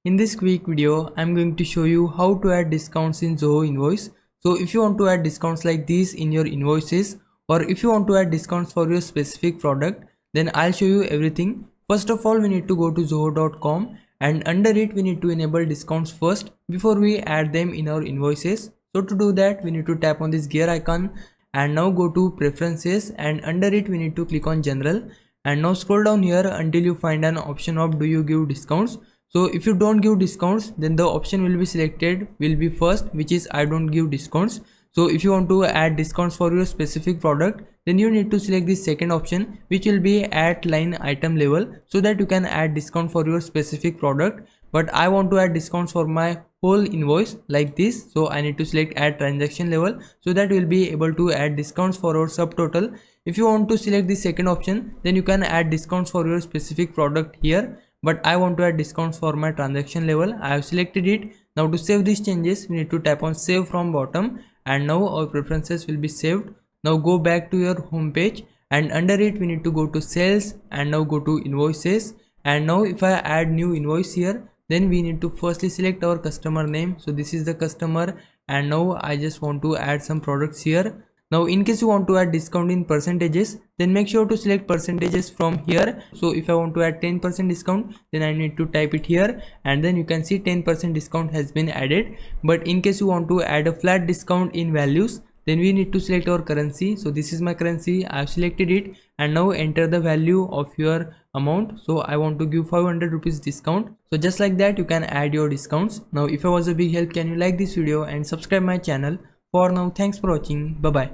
In this quick video, I'm going to show you how to add discounts in Zoho Invoice. So if you want to add discounts like these in your invoices, or if you want to add discounts for your specific product, then I'll show you everything. First of all, we need to go to zoho.com, and under it we need to enable discounts first before we add them in our invoices. So to do that, we need to tap on this gear icon and now go to preferences, and under it we need to click on general, and now scroll down here until you find an option of do you give discounts. So if you don't give discounts, then the option will be selected will be first, which is I don't give discounts. So if you want to add discounts for your specific product, then you need to select the second option, which will be at line item level, so that you can add discount for your specific product. But I want to add discounts for my whole invoice like this, so I need to select add transaction level, so that we'll be able to add discounts for our subtotal. If you want to select the second option, then you can add discounts for your specific product here, but I want to add discounts for my transaction level. I have selected it. Now to save these changes, we need to tap on save from bottom, and now our preferences will be saved. Now go back to your home page, and under it we need to go to sales, and now go to invoices. And now if I add new invoice here, then we need to firstly select our customer name. So this is the customer, and now I just want to add some products here. Now in case you want to add discount in percentages, then make sure to select percentages from here. So if I want to add 10% discount, then I need to type it here, and then you can see 10% discount has been added. But in case you want to add a flat discount in values, then we need to select our currency. So this is my currency, I have selected it, and now enter the value of your amount. So I want to give 500 rupees discount. So just like that you can add your discounts. Now if I was a big help, can you like this video and subscribe my channel. For now, thanks for watching. Bye bye.